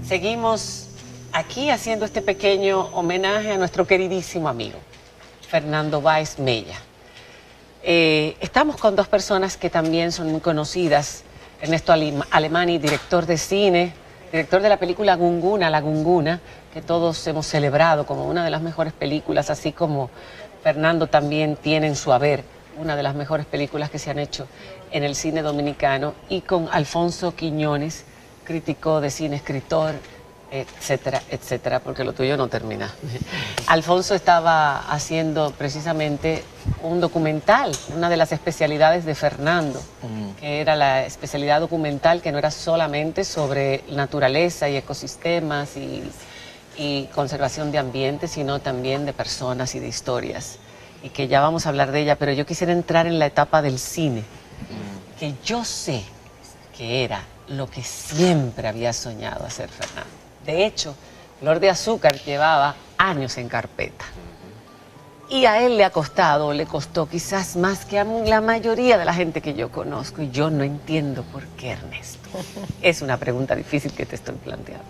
Seguimos aquí haciendo este pequeño homenaje a nuestro queridísimo amigo, Fernando Báez Mella. Estamos con dos personas que también son muy conocidas. Ernesto Alemany, director de cine, director de la película Gunguna, La Gunguna, que todos hemos celebrado como una de las mejores películas, así como Fernando también tiene en su haber una de las mejores películas que se han hecho en el cine dominicano, y con Alfonso Quiñones, crítico de cine, escritor, etcétera, etcétera, porque lo tuyo no termina. Alfonso estaba haciendo precisamente un documental, una de las especialidades de Fernando, que era la especialidad documental que no era solamente sobre naturaleza y ecosistemas y conservación de ambiente, sino también de personas y de historias, y que ya vamos a hablar de ella, pero yo quisiera entrar en la etapa del cine, que yo sé que era lo que siempre había soñado hacer Fernando. De hecho, Flor de Azúcar llevaba años en carpeta. Y a él le costó quizás más que a la mayoría de la gente que yo conozco. Y yo no entiendo por qué, Ernesto. Es una pregunta difícil que te estoy planteando.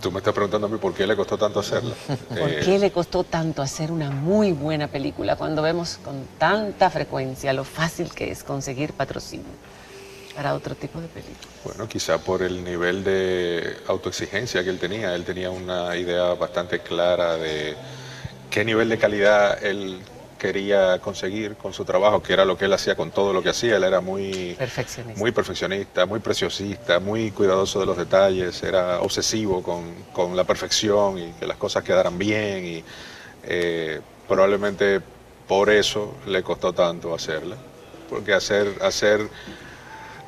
Tú me estás preguntando a mí por qué le costó tanto hacerla. ¿Por qué le costó tanto hacer una muy buena película cuando vemos con tanta frecuencia lo fácil que es conseguir patrocinio para otro tipo de películas? Bueno, quizá por el nivel de autoexigencia que él tenía. Él tenía una idea bastante clara de qué nivel de calidad él quería conseguir con su trabajo, que era lo que él hacía con todo lo que hacía. Él era muy perfeccionista, muy preciosista, muy cuidadoso de los detalles, era obsesivo con la perfección y que las cosas quedaran bien, y probablemente por eso le costó tanto hacerla, porque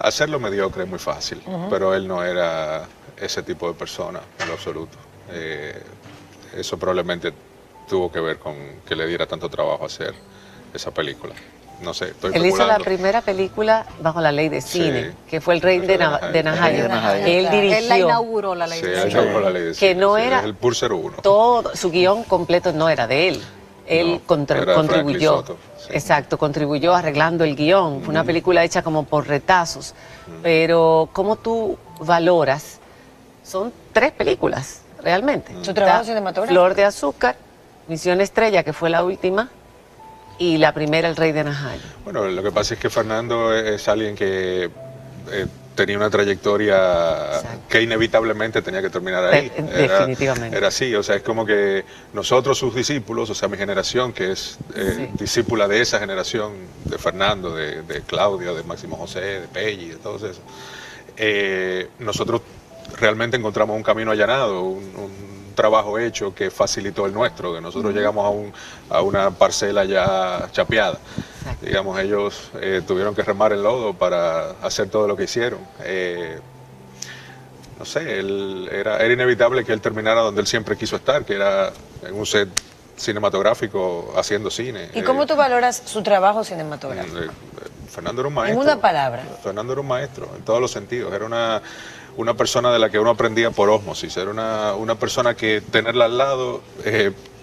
hacerlo mediocre es muy fácil, pero él no era ese tipo de persona en lo absoluto. Eso probablemente tuvo que ver con que le diera tanto trabajo hacer esa película. No sé, estoy Él hizo la primera película bajo la ley de cine, sí, que fue El Rey de Najayo. Él dirigió. Él la inauguró, la ley de cine. Sí, él inauguró la ley de cine. Que no era... el PUR 01. Todo, su guión completo no era de él. Él contribuyó. Sí. Exacto, contribuyó arreglando el guión. Fue una película hecha como por retazos. Pero, ¿cómo tú valoras? Son 3 películas, realmente. Su trabajo cinematográfico. Flor de Azúcar, Misión Estrella, que fue la última, y la primera, El Rey de Najayo. Bueno, lo que pasa es que Fernando es alguien que tenía una trayectoria que inevitablemente tenía que terminar ahí. Definitivamente. Era así, o sea, es como que nosotros, sus discípulos, o sea, mi generación, que es discípula de esa generación, de Fernando, de Claudio, de Máximo José, de Pelli, de todos esos, nosotros realmente encontramos un camino allanado, un trabajo hecho que facilitó el nuestro, que nosotros llegamos a una parcela ya chapeada. Exacto. Digamos, ellos tuvieron que remar el lodo para hacer todo lo que hicieron. No sé, era inevitable que él terminara donde él siempre quiso estar, que era en un set cinematográfico haciendo cine. ¿Y cómo tú valoras su trabajo cinematográfico? Fernando era un maestro. En una palabra. Fernando era un maestro, en todos los sentidos. Era una persona de la que uno aprendía por ósmosis. Era una persona que tenerla al lado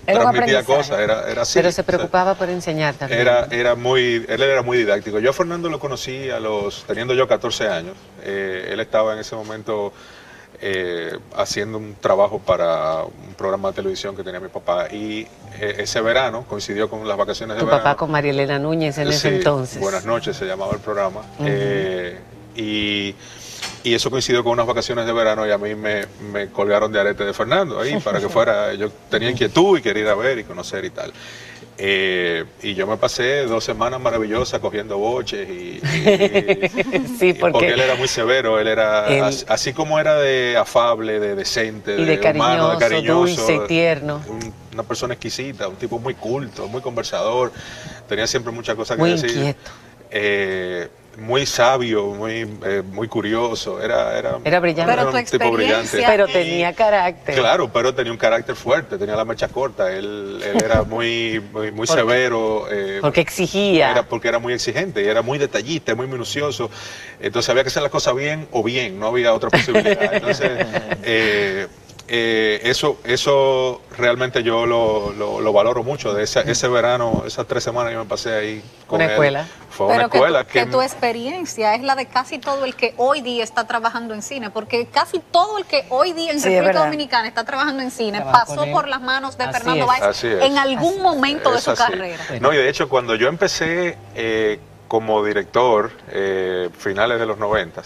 transmitía cosas, era así. Pero se preocupaba por enseñar también. Él era muy didáctico. Yo a Fernando lo conocí teniendo yo 14 años. Él estaba en ese momento haciendo un trabajo para un programa de televisión que tenía mi papá, y ese verano coincidió con las vacaciones de verano. Tu papá con María Elena Núñez en ese entonces. Buenas noches se llamaba el programa. Y eso coincidió con unas vacaciones de verano, y a mí me colgaron de arete de Fernando ahí para que fuera. Yo tenía inquietud y quería ir a ver y conocer y tal. Y yo me pasé 2 semanas maravillosas cogiendo boches sí, porque él era muy severo. Él era así como era de afable, de decente, de humano, de cariñoso, dulce y tierno. Una persona exquisita, un tipo muy culto, muy conversador. Tenía siempre muchas cosas que decir. Muy inquieto. Muy sabio, muy curioso, era brillante. Pero un tipo brillante. Pero tenía carácter. Claro, pero tenía un carácter fuerte, tenía la mecha corta. Él era muy severo. Porque exigía. Porque era muy exigente, y era muy detallista, muy minucioso. Entonces había que hacer las cosas bien o bien, no había otra posibilidad. Entonces, eso realmente yo lo valoro mucho. De ese verano, esas 3 semanas yo me pasé ahí con él. Escuela. Fue una escuela que tu experiencia es la de casi todo el que hoy día está trabajando en cine, porque casi todo el que hoy día en República Dominicana está trabajando en cine pasó por las manos de Fernando Báez en algún momento de su carrera. No, y de hecho cuando yo empecé como director, finales de los 90,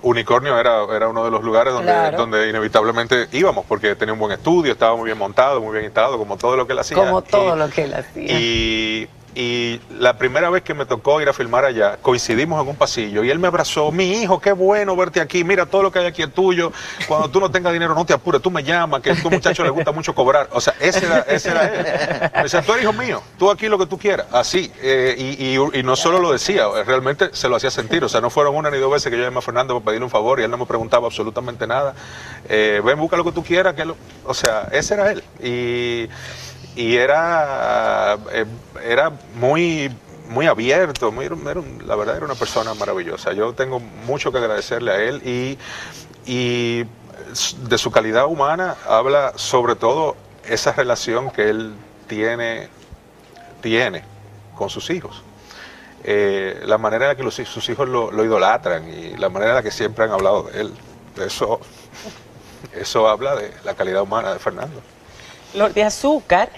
Unicornio era uno de los lugares donde inevitablemente íbamos, porque tenía un buen estudio, estaba muy bien montado, muy bien instalado, como todo lo que él hacía. Como todo lo que él hacía. Y la primera vez que me tocó ir a filmar allá, coincidimos en un pasillo y él me abrazó. Mi hijo, qué bueno verte aquí, mira todo lo que hay aquí es tuyo. Cuando tú no tengas dinero no te apures, tú me llamas, que a tu muchacho le gusta mucho cobrar. O sea, ese era él. Me decía, tú eres hijo mío, tú aquí lo que tú quieras. Así, y no solo lo decía, realmente se lo hacía sentir. O sea, no fueron 1 ni 2 veces que yo llamé a Fernando para pedirle un favor y él no me preguntaba absolutamente nada. Ven, busca lo que tú quieras. O sea, ese era él. Y era muy abierto, la verdad era una persona maravillosa. Yo tengo mucho que agradecerle a él y de su calidad humana habla sobre todo esa relación que él tiene con sus hijos. La manera en la que sus hijos lo idolatran y la manera en la que siempre han hablado de él. Eso habla de la calidad humana de Fernando. Flor de Azúcar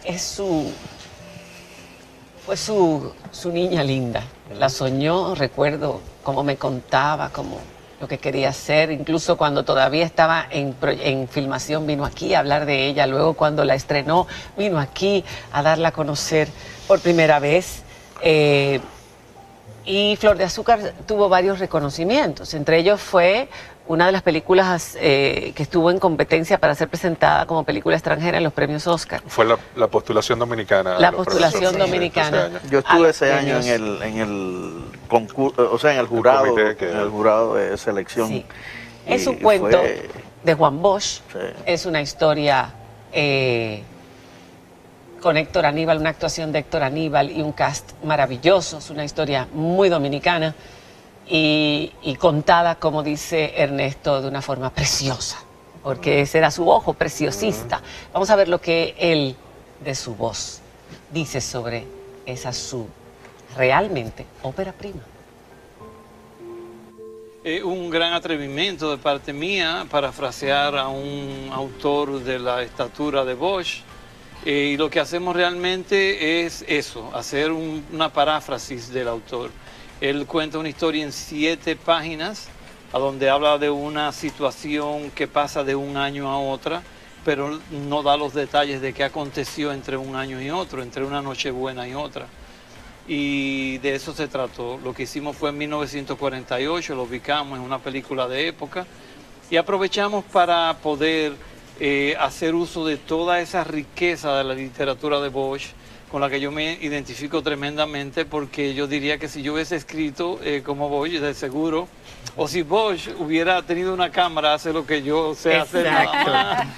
fue su niña linda. La soñó, recuerdo cómo me contaba, cómo lo que quería hacer. Incluso cuando todavía estaba en filmación vino aquí a hablar de ella. Luego cuando la estrenó vino aquí a darla a conocer por primera vez. Y Flor de Azúcar tuvo varios reconocimientos. Entre ellos fue una de las películas que estuvo en competencia para ser presentada como película extranjera en los premios Oscar. Fue la postulación dominicana. La postulación dominicana. Yo estuve ese año en el concurso, o sea, en el jurado de selección. Sí. Es un cuento de Juan Bosch. Sí. Es una historia con Héctor Aníbal, una actuación de Héctor Aníbal y un cast maravilloso. Es una historia muy dominicana. Y contada, como dice Ernesto, de una forma preciosa, porque ese era su ojo preciosista. Vamos a ver lo que él, de su voz, dice sobre esa su realmente ópera prima. Un gran atrevimiento de parte mía parafrasear a un autor de la estatura de Bosch. Y lo que hacemos realmente es eso, hacer una paráfrasis del autor. Él cuenta una historia en 7 páginas, a donde habla de una situación que pasa de un año a otra, pero no da los detalles de qué aconteció entre un año y otro, entre una Nochebuena y otra. Y de eso se trató. Lo que hicimos fue en 1948, lo ubicamos en una película de época, y aprovechamos para poder hacer uso de toda esa riqueza de la literatura de Bosch, con la que yo me identifico tremendamente, porque yo diría que si yo hubiese escrito como Bosch, de seguro, o si Bosch hubiera tenido una cámara, hace lo que yo sé hacer.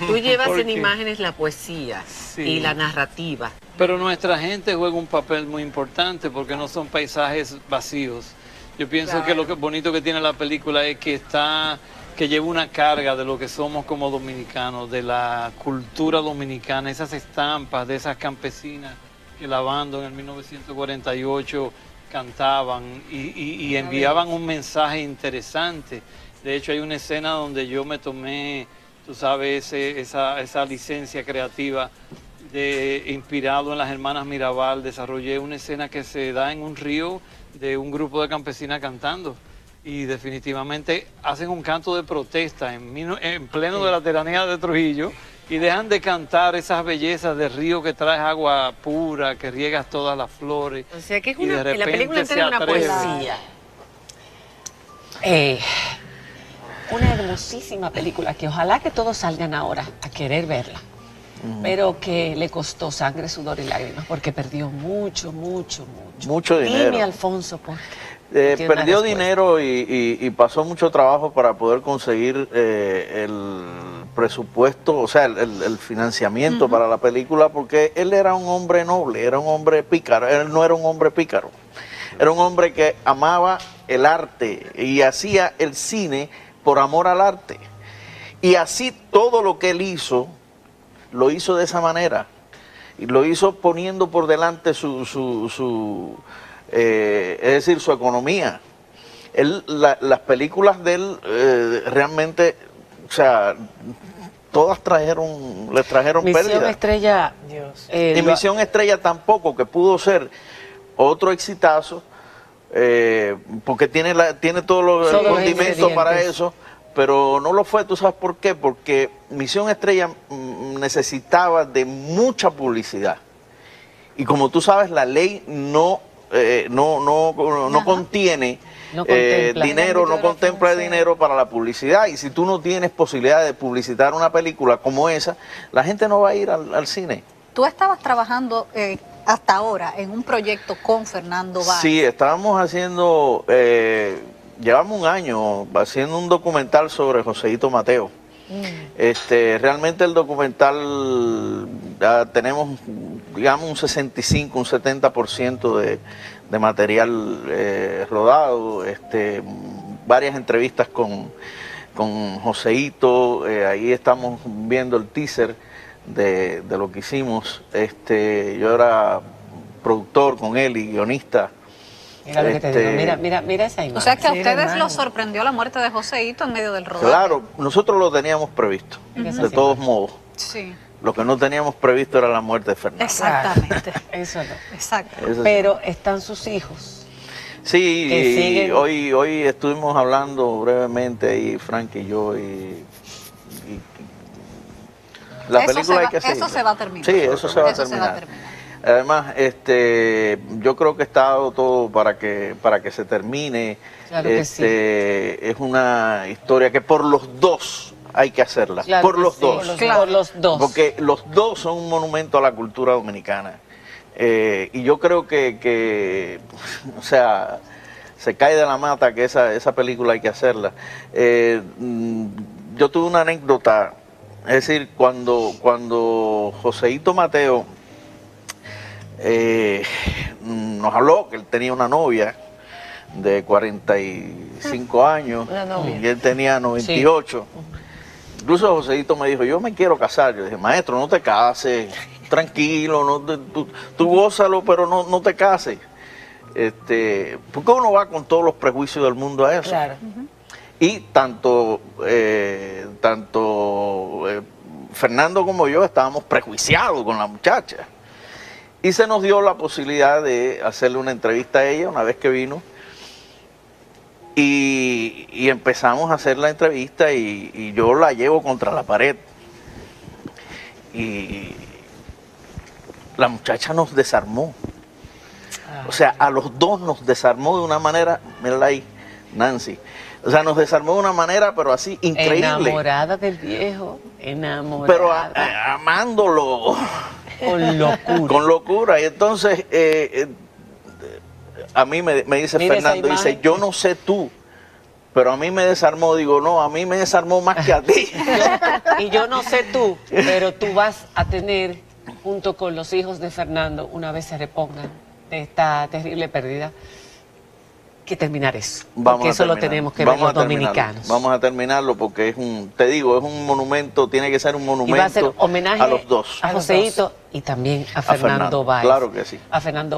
Tú llevas en imágenes la poesía y la narrativa. Pero nuestra gente juega un papel muy importante, porque no son paisajes vacíos. Yo pienso que lo bonito que tiene la película es que lleva una carga de lo que somos como dominicanos, de la cultura dominicana, esas estampas de esas campesinas que lavando en el 1948 cantaban y enviaban un mensaje interesante. De hecho, hay una escena donde yo me tomé, tú sabes, esa licencia creativa inspirado en las hermanas Mirabal. Desarrollé una escena que se da en un río de un grupo de campesinas cantando. Y definitivamente hacen un canto de protesta en pleno de la tiranía de Trujillo, y dejan de cantar esas bellezas de río que traes agua pura, que riegas todas las flores. O sea que es la película entera es una poesía. Una hermosísima película que ojalá que todos salgan ahora a querer verla, pero que le costó sangre, sudor y lágrimas, porque perdió mucho dinero. Dime, Alfonso, ¿por qué? Perdió dinero y pasó mucho trabajo para poder conseguir el presupuesto, o sea, el financiamiento para la película, porque él era un hombre noble, era un hombre pícaro. Él no era un hombre pícaro, era un hombre que amaba el arte y hacía el cine por amor al arte. Y así todo lo que él hizo, lo hizo de esa manera. Y lo hizo poniendo por delante es decir, su economía. Las películas de él realmente, o sea, todas les trajeron Misión pérdida. Estrella, Y Misión Estrella tampoco, que pudo ser otro exitazo, porque tiene todos los condimentos para eso, pero no lo fue. ¿Tú sabes por qué? Porque Misión Estrella necesitaba de mucha publicidad. Y como tú sabes, la ley no contiene dinero, no contempla dinero para la publicidad. Y si tú no tienes posibilidad de publicitar una película como esa, la gente no va a ir al cine. Tú estabas trabajando hasta ahora en un proyecto con Fernando Báez. Sí, estábamos haciendo, llevamos un año haciendo un documental sobre Joseito Mateo. Realmente el documental ya tenemos, digamos, un 65, un 70% de material rodado, varias entrevistas con Joseito, ahí estamos viendo el teaser de lo que hicimos. Yo era productor con él y guionista. Mira lo que te digo. Mira esa imagen. O sea que a ustedes los sorprendió la muerte de Joseito en medio del rodaje. Claro, nosotros lo teníamos previsto, de todos modos. Sí. Lo que no teníamos previsto era la muerte de Fernando. Exactamente. Eso no. Exacto. Pero están sus hijos. Sí, y hoy estuvimos hablando brevemente, y Frank y yo, y la película hay que seguir. Eso se va a terminar. Sí, eso se va a terminar. Además, yo creo que está dado todo para que se termine. Claro que sí. Es una historia que por los dos hay que hacerla. Claro por los sí, dos. Por los dos. Porque los dos son un monumento a la cultura dominicana. Y yo creo que o sea, se cae de la mata que esa película hay que hacerla. Yo tuve una anécdota, es decir, cuando Joseito Mateo nos habló que él tenía una novia de 45 años y él tenía 98. Sí. Incluso Joseito me dijo, yo me quiero casar. Yo dije, maestro, no te cases, tranquilo, tú gózalo, pero no te cases. Porque uno va con todos los prejuicios del mundo a eso. Claro. Y tanto Fernando como yo estábamos prejuiciados con la muchacha. Y se nos dio la posibilidad de hacerle una entrevista a ella una vez que vino. Y empezamos a hacer la entrevista y yo la llevo contra la pared. Y la muchacha nos desarmó. O sea, a los dos nos desarmó de una manera, mírala ahí, Nancy. O sea, nos desarmó de una manera, pero así, increíble. Enamorada del viejo, enamorada. Pero amándolo. Con locura. Con locura. Y entonces, a mí me dice Fernando, dice, yo no sé tú, pero a mí me desarmó. Digo, no, a mí me desarmó más que a ti. Y yo no sé tú, pero tú vas a tener, junto con los hijos de Fernando, una vez se repongan de esta terrible pérdida, que terminar eso. Porque eso lo tenemos que ver los dominicanos. Vamos a terminarlo porque es te digo, es un monumento, tiene que ser un monumento. Y va a ser homenaje a los dos. A Joseito y también a Fernando Báez. Claro que sí. A Fernando